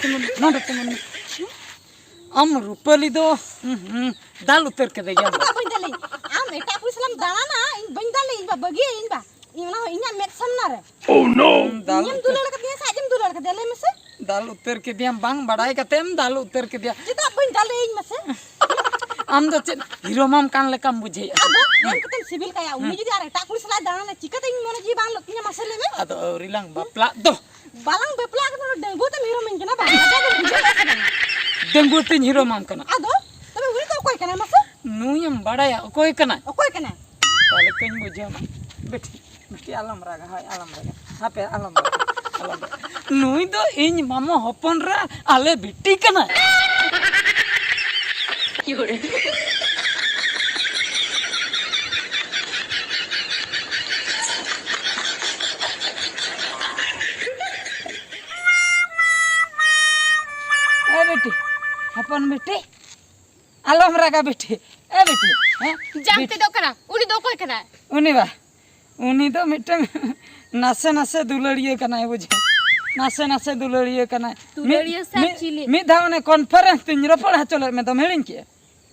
Nonton. Am rupali do dal utar ke deh jam. Apa ini? Am eta aku Islam dana na, bang dale ini bagi ini ba. Ini medicine nare. Oh no. Ini dulu katanya saja dulu katanya le masa. Dal utar ke dia bang badai katem dal utar ke dia. Kita bang dale ini masa. Am do cek hero mam kan lekam bujhe. Ado, yang kita sibil kayak umi jadi ada tak kulis lah dana na cika ting mana jadi bang loknya masa le. Ado rilang bapla do. Balang bepla kan udah denggu tuh hero mungkin apa? Denggu tin hero mam kana. Ado, tapi uri tuh koi kena masa? Nu yang badai koi kana. Koi kena. Kalau kau bujhe mam. Beti alam raga hai alam raga. Apa alam raga. Alam raga. Nu itu ini mama hopon ra ale beti kana. बेटी अपन बेटी आलम रागा बेटी बेटी Jangan dok kena, uni dok koi kena. उनी तो mitten नासे नासे दुलड़िए कना है बुझे नासे नासे दुलड़िए कना दुलड़िए सब चिली मी धावने कॉन्फ्रेंस तिन रपड़ चले में तो मेलिन के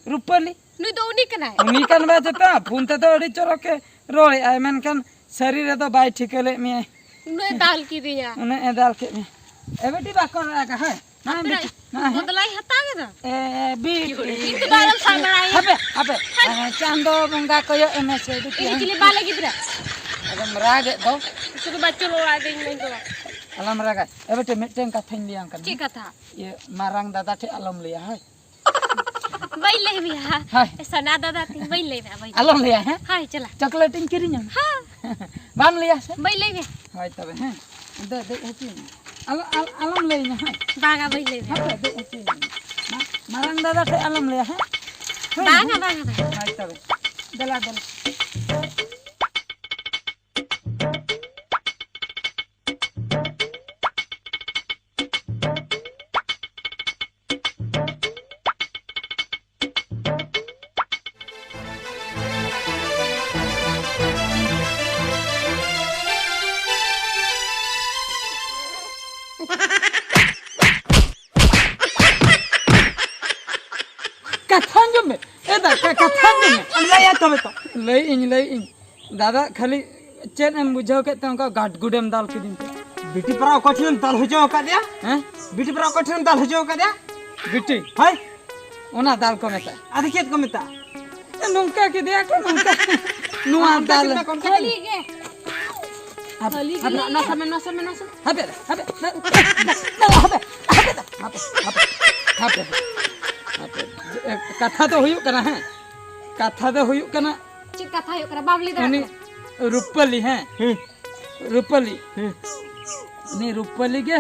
रुपली नुई दो uni kena. उनी कन बाजता फोन ते तो अड़ी चलो के रोले आई मेन कन शरीर तो बाई ठिकले में नुई dal kiri ya. उन्हें एदाल के में ए बेटी बाकर रागा है ना बेटी ना Modalai hata gitu. बी Itu dalam sama lain. apa चांदो बंगा कोयो एमएस Ini cili balik gitu dah. अगम रागे दो Itu baca lo ada yang itu. alam raga बेटे मिटन कथन लिया कर Cik kata. ये मारंग दादा थे alam लिया है Baik lah ya. Hai. Sana ada ting baik lah ya. Baik. alam लिया है Hai cila. चॉकलेटिंग किरिnya Ha. बाम लिया से Baik lah ya. हाय तबे हैं दे हती alam लेना है Bangga baik lah ya. हाय दे हती मारंग दादा थे alam लिया है Bangga bangga. हाय तबे दला कथन जो में एदा कथन जो में लया तबे तो लई इन दादा खाली चेन एम बुझाव के तंका गाट गुडेम दाल के दिन बिटी पराव कठिन दाल हजो का दिया हैं बिटी पराव कठिन दाल हजो का दिया बिटी हाय ओना दाल को मेता आदि केत को मिता नुंका के दिया को नुंका नुआ दाल Kali ke. Kali ke. Nasa men. हबे कथा तो हुयु कना है कथा तो हुयु कना Cik kata yuk kena babli dah. उनी रुपली हैं रुपली नी रुपली के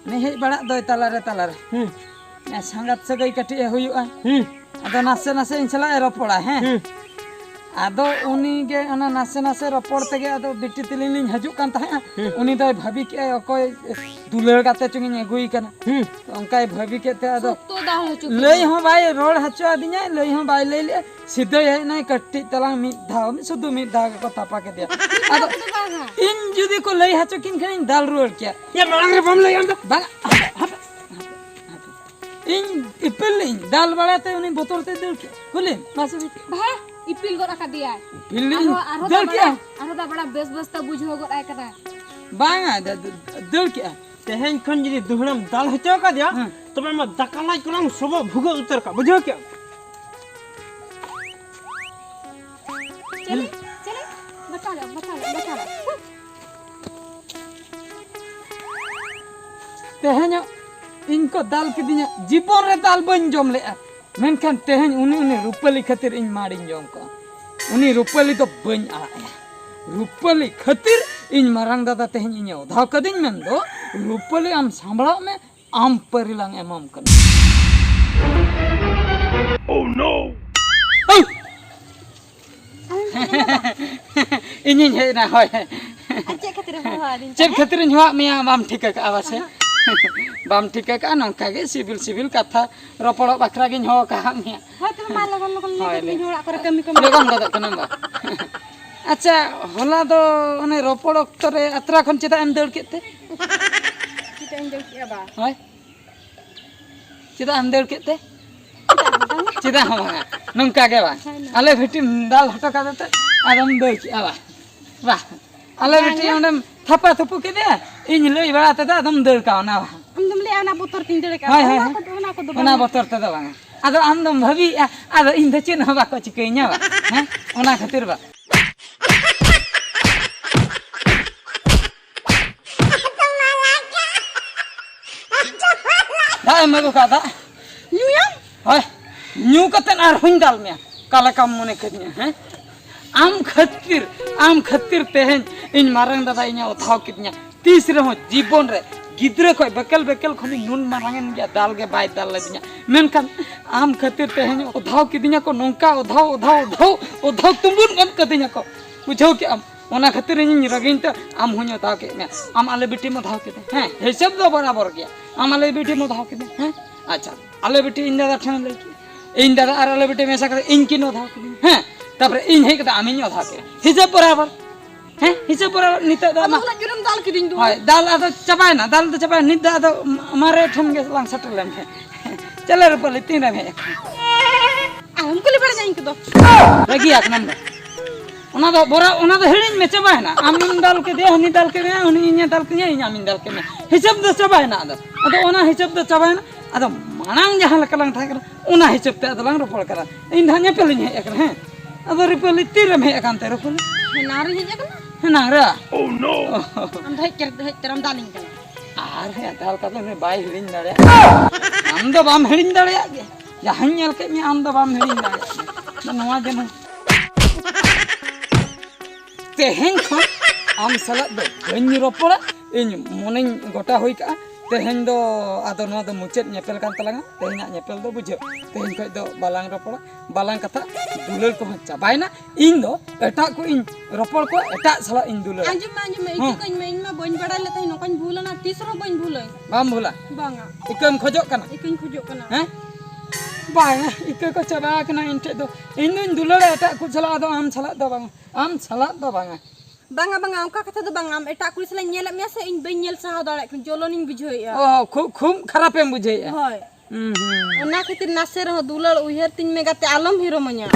नी हे बड़ा दो तलारे ने संगत सगई कटी हुयुआ अदो नासे नासे इंसला रपड़ा हैं आदो उनी के ओना नासे नासे रपड़ तेगे आदो बिटी तिलिन हजू कान ताहे उनी दो भाभी के अकोय दुलर गाते चुंगी अगुई कना ओंकाय भाभी के ते आदो Tu dah lucu. लई हो भाई रोड हचो आदिnya लई हो भाई ले ले सीधे है ना कट्टी तलांग मी धाव सुदु मी धाव को तापा के दिया आदो इन जुदी को लई हचो किन खनि दाल रोड क्या ये मलंग रे बम ले अंदर बांग इन इपिल दाल बड़ाते उनी बोतल ते दल के बोले मासे Bah, ipil gor akak dia. पिल्ली Aro दल क्या dah bada bes ta bujho gor ay kata. बांगा दल क्या तेहन खन जदी दुहरम दाल हजो का दिया तबे म दकालाई कुलंग सब भुगो उतर का बुझो क्या Cili. Bata. तेहन इनको दाल के दिया जीवन रे दाल बन जम ले मेनखान तेहन उनी रुपली खातिर इन मारिन जम को उनी रुपली तो बन आ रुपली खातिर इन मारंग दादा तेहन इन उधाव कदिन मेन दो रुपली आम सांभळा में आम परिलांग एमम कन ओह नो इन हे ना होय Cik kata bawa din. Check खातिर हुआ मिया बाम ठीक का आवासे बाम ठीक का नंका के सिविल कथा रपड़ बाखरा गिन हो का मिया Hai tu mal lagon ni hora kore kami लगन दादा कनंगा अच्छा होला दो ओने रपड़ अक्तरे अत्रा खन चेता एम दड़ केते Kita enjoy ya ba. Hi Cita am deur kete. Cita hom bang. Nongka ge bang. Ale beti dal hoto kata te adam deur ki aba. Wah. Ale beti ondem thapa thupu kete in lei bala te adam deur ka na bang. Am dum le ana botor tin dele ka. Hai hai. Ona ko do. Ona botor te bang. Ado am dom bhabi ado in de chin haba ko chikainya ba. Heh. Ona khatir ba. Dah emagu kata. Nyu ya? Hai, nyu kata nar hundal mea. Kala kam mone kerja, heh. Am khatir tehen in marang dada inya uthau kitnya. Tisre ho jibon re. Gidre koi bekel khoni nun marangen ya dal ge bai dal ladinya. Menkan am khatir tehen uthau kitnya ko nongka uthau tumbun kan katinya ko. Bujhau ki am ona khatir in ragin ta am hunyo uthau ke me. Am ale biti mo uthau kite. Heh, hisab do barabar gya. Am ale biti mo uthau kite. Heh. Acha, ale biti in dada thana leki. In dada ar ale biti mesa kare in kin uthau kite. Heh. Tapre in hei kata amin uthau ke. Hisab barabar. Heh, hisab barabar nita da ma. Ala juram dal kidin du. Hai, dal ada cabai na, dal ada cabai nita ada mare thum ge lang settle lem. Chala rupali tin ram he. Am kuli bar jain ko do. Lagi ak number. Ona do hirin me cabai na. Amin dal ke de honi dal ke me honi inya dal ke inya amin dal ke me. Hisab do cabai na ada. Ado ona hisab do cabai na. Ado manang jahan lakalang thai kara. Ona hisab te ado lang ropol kara. In dhanya pelin he ekra he. Ado rupali tin ram he akan te rupali. Henar he ja kana. Henang ra. Am dhai teram daling kana. Ar he dal ka me bai hirin dare. Am do bam hirin dare ge. Jahan nyal ke me am do bam hirin dare. Na noa jeno. Tehen khon am salat do bani ropora in moning gota hoi ka tehen do ado no do mucet nyepel kan talanga tehen nyepel do bujhe tehen khoi do balang ropora balang kata dulal ko chabai na in do eta ko in ropor ko eta sala in dulal Anjum itu kan main ma boin badal le tai no kan bhula na tisro boin bhulai. bam bula Banga. ikam khojok kana Ikin khujok kana. heh bang ikka ko chaba kana inte do in dulal eta ko sala do am sala do bang Banga angka kata do bang am eta kuri sala nyel me se in ben nyel sa dare kun joloning bujhoi ya. oh khum kharap em bujhe Hoi. hmm Ona khatir naser ho dulal uher tin me gate alam hero manya.